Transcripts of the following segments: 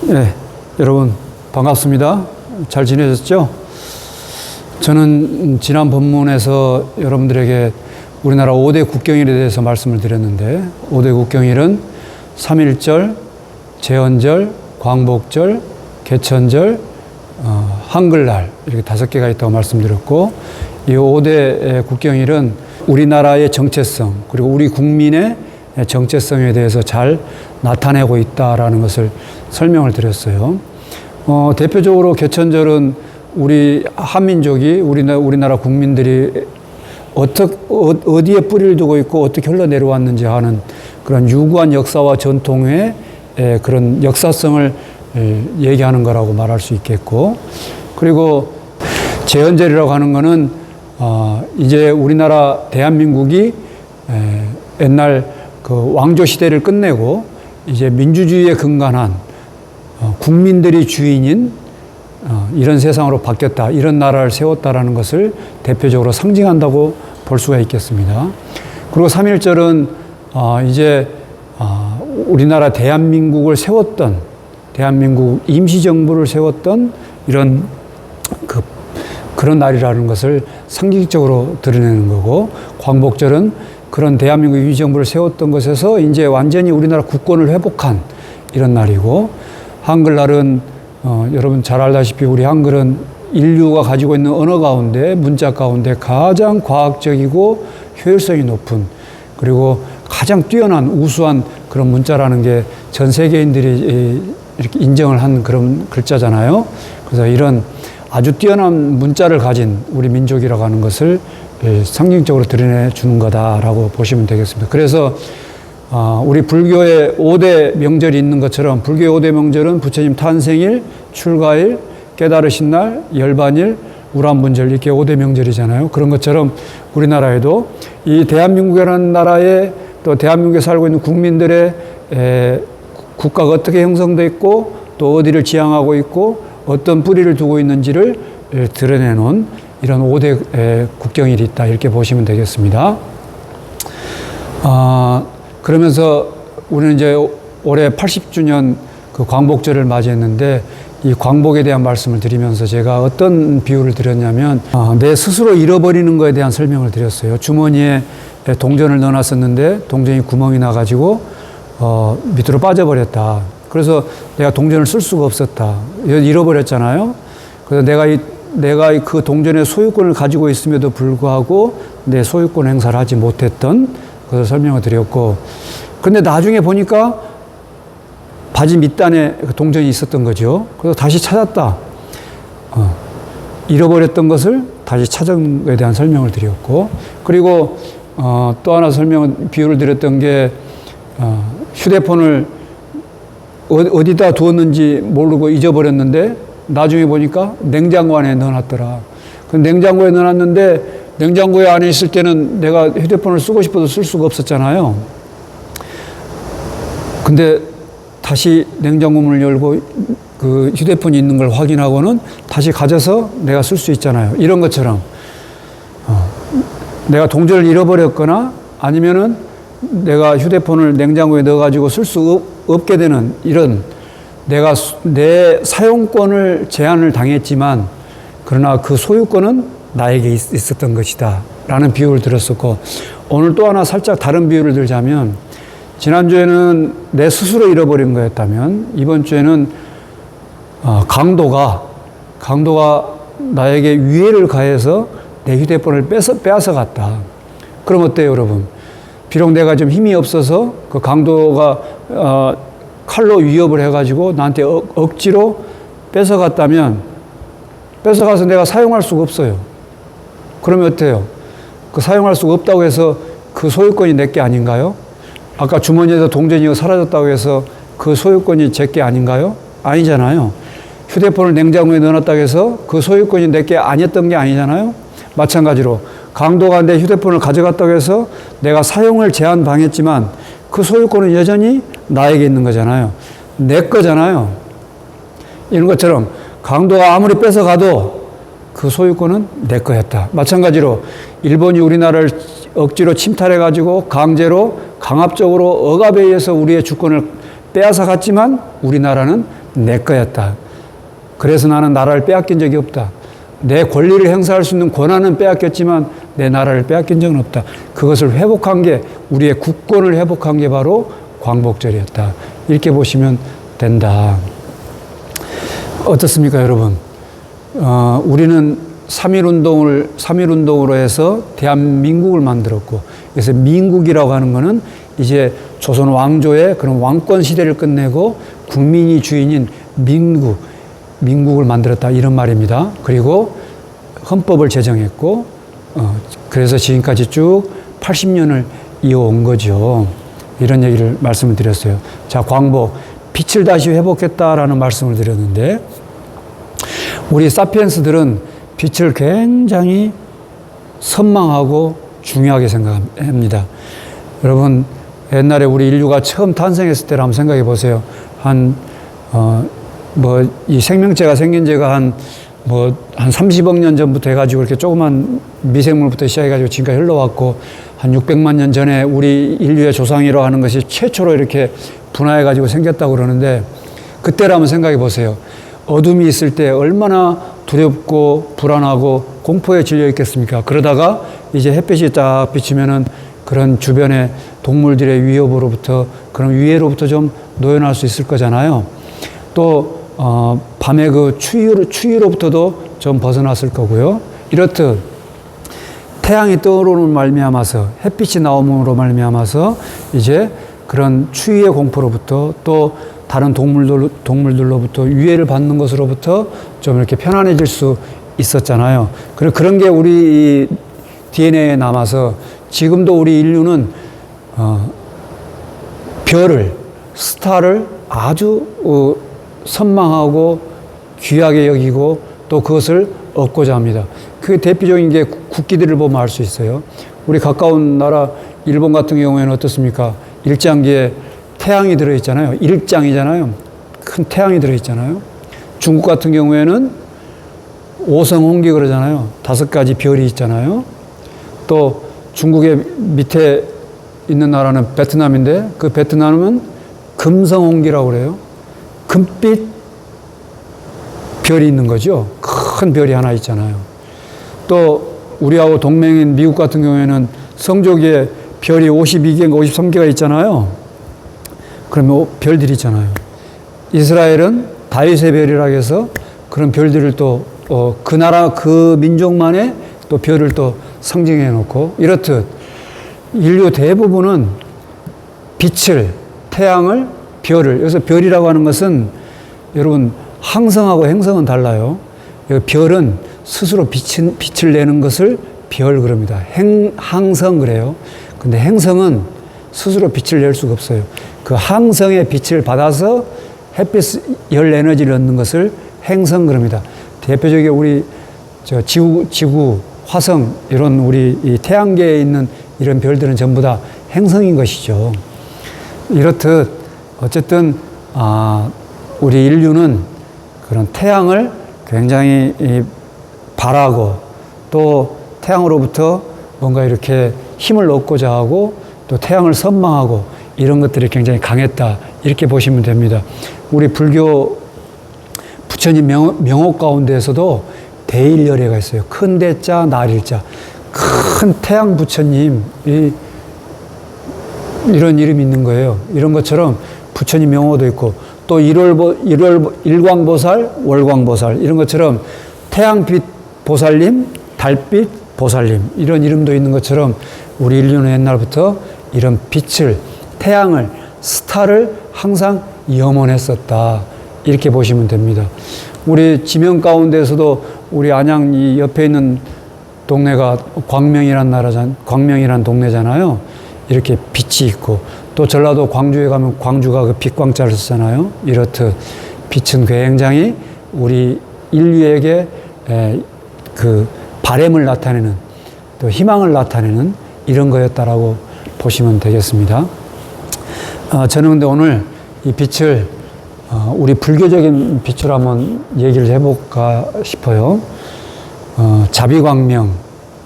네, 여러분 반갑습니다. 잘 지내셨죠? 저는 지난 본문에서 여러분들에게 우리나라 5대 국경일에 대해서 말씀을 드렸는데 5대 국경일은 3.1절, 제헌절, 광복절, 개천절, 한글날 이렇게 5개가 있다고 말씀드렸고 이 5대 국경일은 우리나라의 정체성 그리고 우리 국민의 정체성에 대해서 잘 나타내고 있다라는 것을 설명을 드렸어요. 대표적으로 개천절은 우리 한민족이 우리나라 국민들이 어디에 뿌리를 두고 있고 어떻게 흘러내려왔는지 하는 그런 유구한 역사와 전통의 그런 역사성을 얘기하는 거라고 말할 수 있겠고, 그리고 제헌절이라고 하는 거는 이제 우리나라 대한민국이 옛날 그 왕조 시대를 끝내고 이제 민주주의에 근간한 국민들이 주인인 이런 세상으로 바뀌었다, 이런 나라를 세웠다라는 것을 대표적으로 상징한다고 볼 수가 있겠습니다. 그리고 3.1절은 이제 우리나라 대한민국을 세웠던, 대한민국 임시정부를 세웠던 이런 그런 날이라는 것을 상징적으로 드러내는 거고, 광복절은 그런 대한민국 임시정부를 세웠던 것에서 이제 완전히 우리나라 국권을 회복한 이런 날이고, 한글날은 여러분 잘 알다시피 우리 한글은 인류가 가지고 있는 언어 가운데, 문자 가운데 가장 과학적이고 효율성이 높은, 그리고 가장 뛰어난 우수한 그런 문자라는 게 전 세계인들이 이렇게 인정을 한 그런 글자잖아요. 그래서 이런 아주 뛰어난 문자를 가진 우리 민족이라고 하는 것을 상징적으로 드러내 주는 거다라고 보시면 되겠습니다. 그래서 우리 불교의 5대 명절이 있는 것처럼 불교의 5대 명절은 부처님 탄생일, 출가일, 깨달으신 날, 열반일, 우람분절, 이렇게 5대 명절이잖아요. 그런 것처럼 우리나라에도 이 대한민국이라는 나라에 또 대한민국에 살고 있는 국민들의 국가가 어떻게 형성되어 있고 또 어디를 지향하고 있고 어떤 뿌리를 두고 있는지를 드러내놓은 이런 5대 국경일이 있다, 이렇게 보시면 되겠습니다. 그러면서 우리는 이제 올해 80주년 그 광복절을 맞이했는데, 이 광복에 대한 말씀을 드리면서 제가 어떤 비유를 드렸냐면 내 스스로 잃어버리는 것에 대한 설명을 드렸어요. 주머니에 동전을 넣어놨었는데 동전이 구멍이 나가지고 밑으로 빠져버렸다. 그래서 내가 동전을 쓸 수가 없었다. 잃어버렸잖아요. 그래서 내가 그 동전의 소유권을 가지고 있음에도 불구하고 내 소유권 행사를 하지 못했던 것을 설명을 드렸고, 근데 나중에 보니까 바지 밑단에 동전이 있었던 거죠. 그래서 다시 찾았다. 잃어버렸던 것을 다시 찾은 것에 대한 설명을 드렸고, 그리고 또 하나 비유를 드렸던 게 휴대폰을 어디다 두었는지 모르고 잊어버렸는데 나중에 보니까 냉장고 안에 넣어놨더라. 그 냉장고에 넣어놨는데 냉장고에 안에 있을 때는 내가 휴대폰을 쓰고 싶어도 쓸 수가 없었잖아요. 근데 다시 냉장고 문을 열고 그 휴대폰이 있는 걸 확인하고는 다시 가져서 내가 쓸 수 있잖아요. 이런 것처럼 내가 동전을 잃어버렸거나 아니면은 내가 휴대폰을 냉장고에 넣어가지고 쓸 수 없게 되는 이런, 내 사용권을 제한을 당했지만 그러나 그 소유권은 나에게 있었던 것이다 라는 비유를 들었었고, 오늘 또 하나 살짝 다른 비유를 들자면, 지난주에는 내 스스로 잃어버린 거였다면 이번 주에는 강도가 나에게 위해를 가해서 내 휴대폰을 빼앗아 갔다. 그럼 어때요, 여러분? 비록 내가 좀 힘이 없어서 그 강도가 칼로 위협을 해가지고 나한테 억지로 뺏어갔다면, 뺏어가서 내가 사용할 수가 없어요. 그러면 어때요? 그 사용할 수가 없다고 해서 그 소유권이 내 게 아닌가요? 아까 주머니에서 동전이 사라졌다고 해서 그 소유권이 제 게 아닌가요? 아니잖아요. 휴대폰을 냉장고에 넣어놨다고 해서 그 소유권이 내 게 아니었던 게 아니잖아요. 마찬가지로 강도가 내 휴대폰을 가져갔다고 해서 내가 사용을 제한당했지만 그 소유권은 여전히 나에게 있는 거잖아요. 내 거잖아요. 이런 것처럼 강도가 아무리 뺏어가도 그 소유권은 내 거였다. 마찬가지로 일본이 우리나라를 억지로 침탈해가지고 강제로 강압적으로 억압에 의해서 우리의 주권을 빼앗아 갔지만 우리나라는 내 거였다. 그래서 나는 나라를 빼앗긴 적이 없다. 내 권리를 행사할 수 있는 권한은 빼앗겼지만 내 나라를 빼앗긴 적은 없다. 그것을 회복한 게, 우리의 국권을 회복한 게 바로 광복절이었다. 이렇게 보시면 된다. 어떻습니까, 여러분? 우리는 3.1운동으로 해서 대한민국을 만들었고, 그래서 민국이라고 하는 것은 이제 조선 왕조의 그런 왕권 시대를 끝내고 국민이 주인인 민국을 만들었다. 이런 말입니다. 그리고 헌법을 제정했고, 그래서 지금까지 쭉 80년을 이어온 거죠. 이런 얘기를 말씀을 드렸어요. 자, 광복, 빛을 다시 회복했다라는 말씀을 드렸는데, 우리 사피엔스들은 빛을 굉장히 선망하고 중요하게 생각합니다. 여러분, 옛날에 우리 인류가 처음 탄생했을 때를 한번 생각해 보세요. 이 생명체가 생긴 지가 한 30억 년 전부터 해가지고 이렇게 조그만 미생물부터 시작해가지고 지금까지 흘러왔고, 한 600만 년 전에 우리 인류의 조상이라고 하는 것이 최초로 이렇게 분화해가지고 생겼다고 그러는데, 그때를 한번 생각해 보세요. 어둠이 있을 때 얼마나 두렵고 불안하고 공포에 질려 있겠습니까? 그러다가 이제 햇빛이 딱 비치면은 그런 주변의 동물들의 위협으로부터, 그런 위해로부터 좀 노연할 수 있을 거잖아요. 또 밤에 그 추위로부터도 좀 벗어났을 거고요. 이렇듯 태양이 떠오르는 말미암아서, 햇빛이 나옴으로 말미암아서 이제 그런 추위의 공포로부터, 또 다른 동물들로부터 위해를 받는 것으로부터 좀 이렇게 편안해질 수 있었잖아요. 그런 게 우리 DNA에 남아서 지금도 우리 인류는 별을, 스타를 아주 선망하고 귀하게 여기고 또 그것을 얻고자 합니다. 그게 대표적인 게 국기들을 보면 알 수 있어요. 우리 가까운 나라 일본 같은 경우에는 어떻습니까? 일장기에 태양이 들어있잖아요. 일장이잖아요. 큰 태양이 들어있잖아요. 중국 같은 경우에는 오성홍기 그러잖아요. 5가지 별이 있잖아요. 또 중국의 밑에 있는 나라는 베트남인데, 그 베트남은 금성홍기라고 그래요. 금빛 별이 있는 거죠. 큰 별이 하나 있잖아요. 또 우리하고 동맹인 미국 같은 경우에는 성조기에 별이 52개인가 53개가 있잖아요. 그러면 별들이 있잖아요. 이스라엘은 다윗의 별이라고 해서 그런 별들을 또 그 나라 그 민족만의 또 별을 또 상징해 놓고, 이렇듯 인류 대부분은 빛을, 태양을, 별을, 여기서 별이라고 하는 것은 여러분 항성하고 행성은 달라요. 별은 스스로 빛을 내는 것을 별 그럽니다. 항성 그래요. 근데 행성은 스스로 빛을 낼 수가 없어요. 그 항성의 빛을 받아서 햇빛 열 에너지를 얻는 것을 행성 그럽니다. 대표적인 우리 지구, 화성, 이런 우리 이 태양계에 있는 이런 별들은 전부 다 행성인 것이죠. 이렇듯 어쨌든 우리 인류는 그런 태양을 굉장히 바라고, 또 태양으로부터 뭔가 이렇게 힘을 얻고자 하고, 또 태양을 선망하고, 이런 것들이 굉장히 강했다. 이렇게 보시면 됩니다. 우리 불교 부처님 명호 가운데에서도 대일열애가 있어요. 큰 대자, 날일자. 큰 태양 부처님, 이런 이름이 있는 거예요. 이런 것처럼 부처님 명호도 있고, 또 일광보살, 월광보살, 이런 것처럼 태양빛 보살님, 달빛 보살님, 이런 이름도 있는 것처럼 우리 인류는 옛날부터 이런 빛을, 태양을, 스타를 항상 염원했었다. 이렇게 보시면 됩니다. 우리 지명 가운데서도 우리 안양 이 옆에 있는 동네가 광명이란 동네잖아요. 이렇게 빛이 있고, 또 전라도 광주에 가면 광주가 그 빛광자를 쓰잖아요. 이렇듯 빛은 굉장히 우리 인류에게 그 바램을 나타내는, 또 희망을 나타내는 이런 거였다라고 보시면 되겠습니다. 저는 근데 오늘 이 빛을 우리 불교적인 빛을 한번 얘기를 해볼까 싶어요. 자비광명,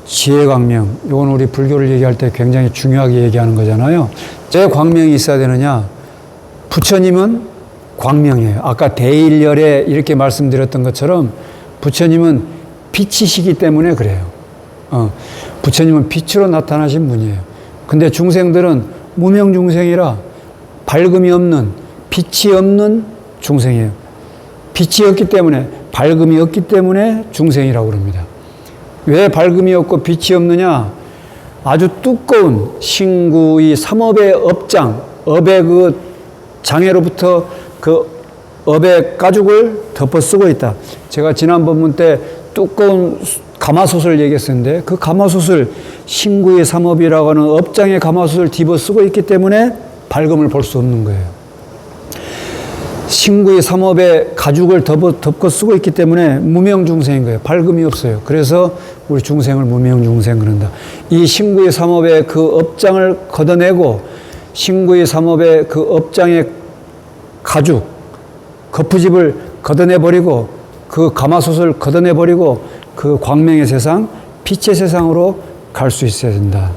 지혜광명, 이건 우리 불교를 얘기할 때 굉장히 중요하게 얘기하는 거잖아요. 왜 광명이 있어야 되느냐? 부처님은 광명이에요. 아까 대일열에 이렇게 말씀드렸던 것처럼 부처님은 빛이시기 때문에 그래요. 부처님은 빛으로 나타나신 분이에요. 근데 중생들은 무명중생이라 밝음이 없는, 빛이 없는 중생이에요. 빛이 없기 때문에, 밝음이 없기 때문에 중생이라고 그럽니다. 왜 밝음이 없고 빛이 없느냐? 아주 두꺼운 신구의 삼업의 업장, 업의 그 장애로부터 그 업의 가죽을 덮어 쓰고 있다. 제가 지난 본문 때 두꺼운 가마솥을 얘기했었는데 그 가마솥을 신구의 삼업이라고 하는 업장의 가마솥을 뒤집어 쓰고 있기 때문에 밝음을 볼 수 없는 거예요. 신구의 삼업의 가죽을 덮고 쓰고 있기 때문에 무명중생인 거예요. 밝음이 없어요. 그래서 우리 중생을 무명중생 그런다. 이 신구의 삼업의 그 업장을 걷어내고 신구의 삼업의 그 업장의 가죽, 거푸집을 걷어내버리고 그 가마솥을 걷어내버리고 그 광명의 세상, 빛의 세상으로 갈 수 있어야 된다.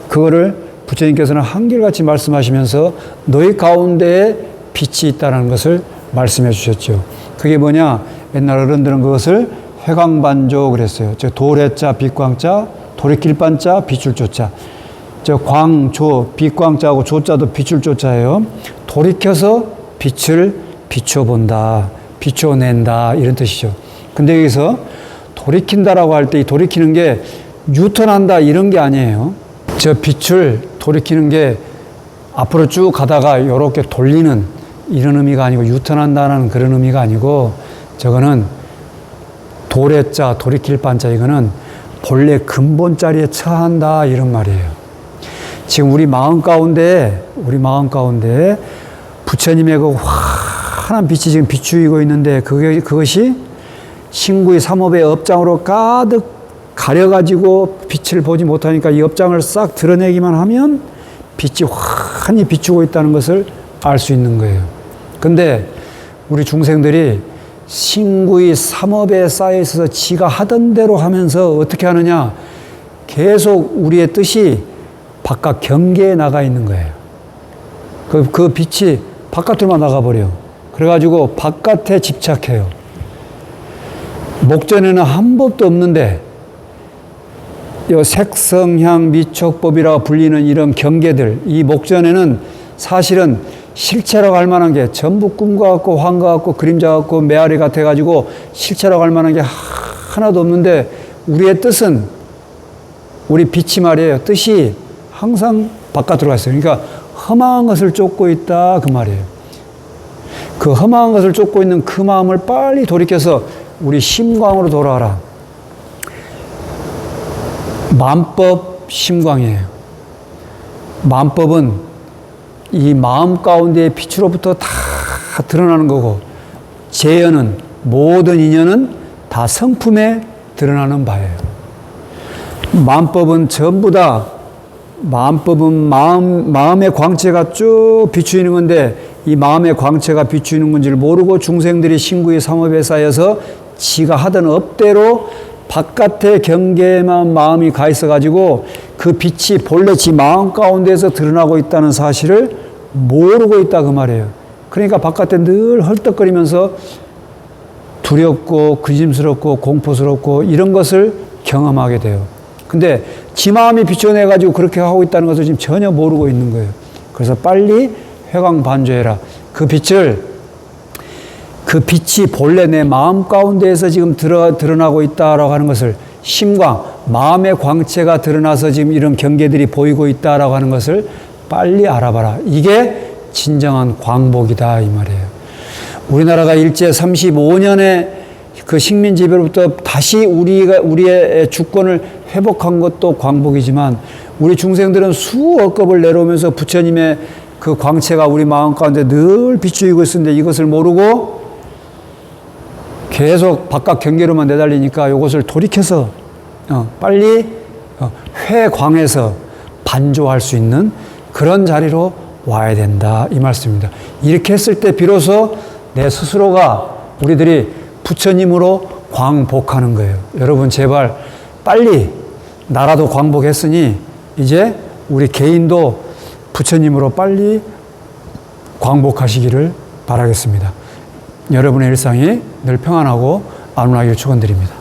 그거를 부처님께서는 한결같이 말씀하시면서 너희 가운데에 빛이 있다는 것을 말씀해 주셨죠. 그게 뭐냐? 옛날 어른들은 그것을 회광반조 그랬어요. 저 도래자, 빛광자, 돌이킬반자, 빛줄조자. 저 광조, 빛광자하고 조자도 빛줄조자예요. 돌이켜서 빛을 비춰본다, 비춰낸다 이런 뜻이죠. 근데 여기서 돌이킨다라고 할 때 이 돌이키는 게 유턴한다 이런 게 아니에요. 저 빛을 돌이키는 게 앞으로 쭉 가다가 이렇게 돌리는 이런 의미가 아니고 유턴한다는 그런 의미가 아니고 저거는 도래자, 돌이킬 반자 이거는 본래 근본 자리에 처한다 이런 말이에요. 지금 우리 마음 가운데 부처님의 그 환한 빛이 지금 비추이고 있는데 그것이 신구의 삼업의 업장으로 가득 가려가지고 빛을 보지 못하니까 이 업장을 싹 드러내기만 하면 빛이 환히 비추고 있다는 것을 알 수 있는 거예요. 근데 우리 중생들이 신구의 삼업에 쌓여 있어서 지가 하던 대로 하면서 어떻게 하느냐? 계속 우리의 뜻이 바깥 경계에 나가 있는 거예요. 그 빛이 바깥으로만 나가버려요. 그래가지고 바깥에 집착해요. 목전에는 한 법도 없는데 요 색성향 미촉법이라고 불리는 이런 경계들, 이 목전에는 사실은 실체라고 할 만한 게 전부 꿈과 같고 환과 같고 그림자 같고 메아리 같아가지고 실체라고 할 만한 게 하나도 없는데 우리의 뜻은, 우리 빛이 말이에요. 뜻이 항상 바깥으로 가 있어요. 그러니까 험한 것을 쫓고 있다 그 말이에요. 그 험한 것을 쫓고 있는 그 마음을 빨리 돌이켜서 우리 심광으로 돌아와라. 만법 심광이에요. 만법은 이 마음 가운데의 빛으로부터 다 드러나는 거고, 재연은, 모든 인연은 다 성품에 드러나는 바예요. 만법은 전부 다, 만법은 마음의 광채가 쭉 비추이는 건데, 이 마음의 광채가 비추이는 건지를 모르고 중생들이 신구의 삼업에 쌓여서 지가 하던 업대로 바깥의 경계에만 마음이 가 있어가지고 그 빛이 본래 지 마음 가운데서 드러나고 있다는 사실을 모르고 있다 그 말이에요. 그러니까 바깥에 늘 헐떡거리면서 두렵고 근심스럽고 공포스럽고 이런 것을 경험하게 돼요. 근데 지 마음이 비춰내가지고 그렇게 하고 있다는 것을 지금 전혀 모르고 있는 거예요. 그래서 빨리 회광반조해라. 그 빛이 본래 내 마음 가운데에서 지금 드러나고 있다라고 하는 것을, 심광, 마음의 광채가 드러나서 지금 이런 경계들이 보이고 있다라고 하는 것을 빨리 알아봐라. 이게 진정한 광복이다 이 말이에요. 우리나라가 일제 35년의 그 식민지배로부터 다시 우리의 주권을 회복한 것도 광복이지만 우리 중생들은 수억 겁을 내려오면서 부처님의 그 광채가 우리 마음 가운데 늘 비추이고 있었는데 이것을 모르고 계속 바깥 경계로만 내달리니까 이것을 돌이켜서 빨리 회광해서 반조할 수 있는 그런 자리로 와야 된다 이 말씀입니다. 이렇게 했을 때 비로소 내 스스로가 우리들이 부처님으로 광복하는 거예요. 여러분 제발 빨리, 나라도 광복했으니 이제 우리 개인도 부처님으로 빨리 광복하시기를 바라겠습니다. 여러분의 일상이 늘 평안하고 안온하기를 축원드립니다.